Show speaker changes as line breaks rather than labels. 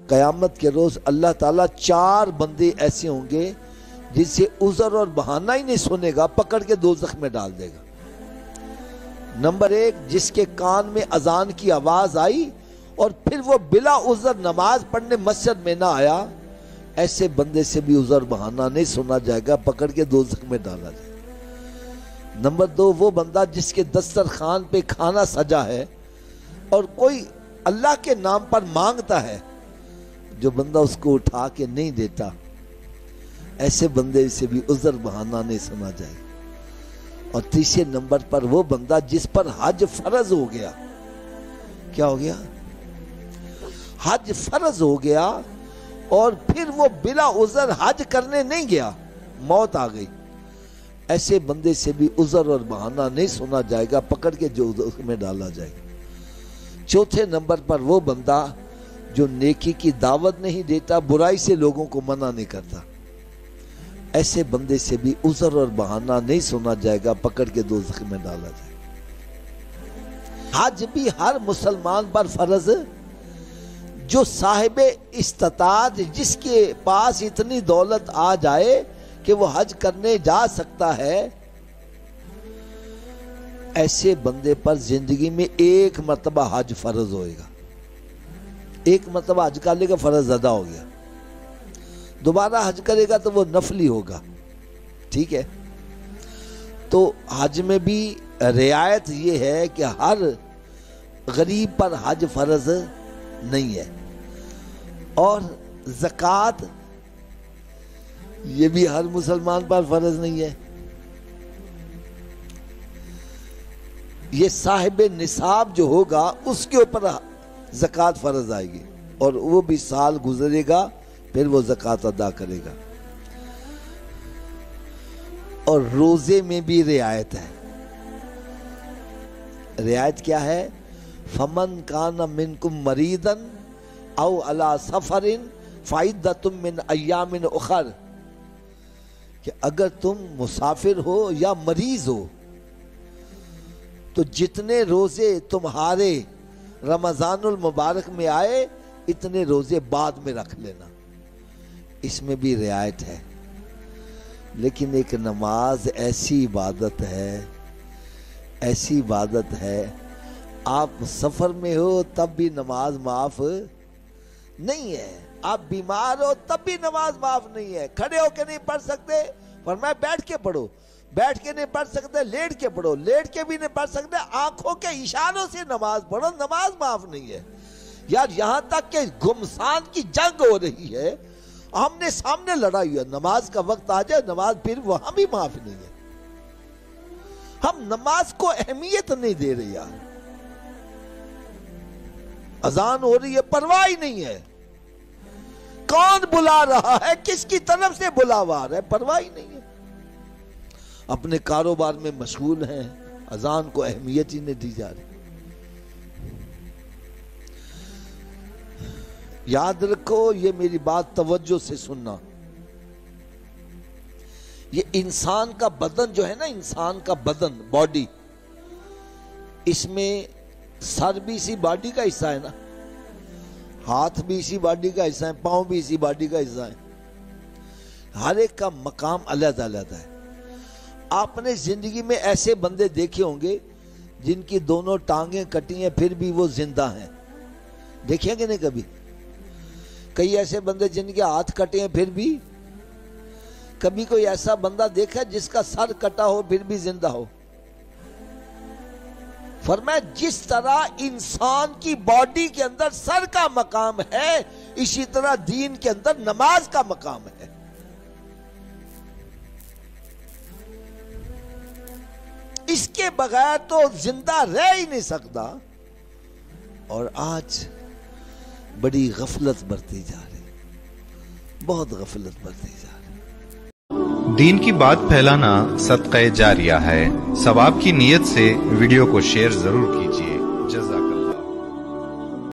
قیامت کے روز اللہ تعالیٰ 4 بندے ایسے ہوں گے جن سے عذر اور بہانہ ہی نہیں سنے گا، پکڑ کے دوزخ میں ڈال دے گا۔ نمبر 1، جس کے کان میں اذان کی آواز آئی اور پھر وہ بلا عذر نماز پڑھنے مسجد میں نہ آیا، ایسے بندے سے بھی عذر بہانہ نہیں سنا جائے گا، پکڑ کے دوزخ میں ڈالا جائے گا۔ نمبر 2، وہ بندہ جس کے دسترخوان پہ کھانا سجا ہے اور کوئی اللہ کے نام پر مانگتا ہے، جو بندہ اس کو اٹھا کے نہیں دیتا، ایسے بندے سے بھی عذر بہانہ نہیں سنا جائے گا۔ اور تیسرے نمبر پر وہ بندہ جس پر حج فرض ہو گیا، کیا ہو گیا؟ حج فرض ہو گیا اور پھر وہ بلا عذر حج کرنے نہیں گیا، موت آ گئی، ایسے بندے سے بھی عذر اور بہانہ نہیں سنا جائے گا، پکڑ کے جو اس میں ڈالا جائے گا۔ چوتھے نمبر پر وہ بندہ جو نیکی کی دعوت نہیں دیتا، برائی سے لوگوں کو منع نہیں کرتا، ایسے بندے سے بھی عذر اور بہانہ نہیں سنا جائے گا، پکڑ کے دوزخ میں ڈالا جائے گا۔ حج بھی ہر مسلمان پر فرض، جو صاحب استطاعت، جس کے پاس اتنی دولت آ جائے کہ وہ حج کرنے جا سکتا ہے، ایسے بندے پر زندگی میں 1 مرتبہ حج فرض ہوئے گا، 1 مرتبہ حج کرنے کا فرض ادا ہو گیا، دوبارہ حج کرے گا تو وہ نفلی ہوگا، ٹھیک ہے؟ تو حج میں بھی رعایت یہ ہے کہ ہر غریب پر حج فرض نہیں ہے، اور زکوٰۃ یہ بھی ہر مسلمان پر فرض نہیں ہے، یہ صاحب نصاب جو ہوگا اس کے اوپر زکوٰۃ فرض آئے گی، اور وہ بھی سال گزرے گا پھر وہ زکوٰۃ ادا کرے گا۔ اور روزے میں بھی رعایت ہے، رعایت کیا ہے؟ فَمَنْ كَانَ مِنْكُمْ مَرِيضًا أَوْ عَلَى سَفَرٍ فَعِدَّةٌ مِّنْ أَيَّامٍ أُخَرَ، کہ اگر تم مسافر ہو یا مریض ہو تو جتنے روزے تمہارے رمضان المبارک میں آئے اتنے روزے بعد میں رکھ لینا، اس میں بھی رعایت ہے۔ لیکن ایک نماز ایسی عبادت ہے، ایسی عبادت ہے، آپ سفر میں ہو تب بھی نماز معاف نہیں ہے، آپ بیمار ہو تب بھی نماز معاف نہیں ہے، کھڑے ہو کے نہیں پڑھ سکتے فرمایا بیٹھ کے پڑھو، بیٹھ کے نہیں پڑھ سکتے لیٹ کے پڑھو، لیٹ کے بھی نہیں پڑھ سکتے آنکھوں کے اشاروں سے نماز پڑھو، نماز معاف نہیں ہے۔ یار یہاں تک کہ گمسان کی جنگ ہو رہی ہے، ہم نے سامنے لڑائی ہے، نماز کا وقت آ جائے نماز پھر وہاں بھی معاف نہیں ہے، ہم نماز کو اہمیت نہیں دے رہے یار، اذان ہو رہی ہے پرواہ ہی نہیں ہے، کون بلا رہا ہے، کس کی طرف سے بلاوا آ رہا ہے، پرواہ ہی نہیں ہے، اپنے کاروبار میں مشغول ہیں، اذان کو اہمیت ہی نہیں دی جا رہی۔ یاد رکھو، یہ میری بات توجہ سے سننا، یہ انسان کا بدن جو ہے نا، انسان کا بدن باڈی، اس میں سر بھی اسی باڈی کا حصہ ہے نا، ہاتھ بھی اسی باڈی کا حصہ ہے، پاؤں بھی اسی باڈی کا حصہ ہے، ہر ایک کا مقام علیحدہ علیحدہ ہے۔ آپ نے زندگی میں ایسے بندے دیکھے ہوں گے جن کی دونوں ٹانگیں کٹی ہیں پھر بھی وہ زندہ ہیں، دیکھیں گے نہیں کبھی؟ کئی ایسے بندے جن کے ہاتھ کٹے ہیں پھر بھی، کبھی کوئی ایسا بندہ دیکھا جس کا سر کٹا ہو پھر بھی زندہ ہو؟ فرمایا جس طرح انسان کی باڈی کے اندر سر کا مقام ہے، اسی طرح دین کے اندر نماز کا مقام ہے۔ اس کے بغیر تو زندہ رہ ہی نہیں سکتا، اور آج بڑی غفلت برتی جا رہی، بہت غفلت برتی جا رہی۔
دین کی بات پھیلانا صدقہ جاریہ ہے، ثواب کی نیت سے ویڈیو کو شیئر ضرور کیجیے۔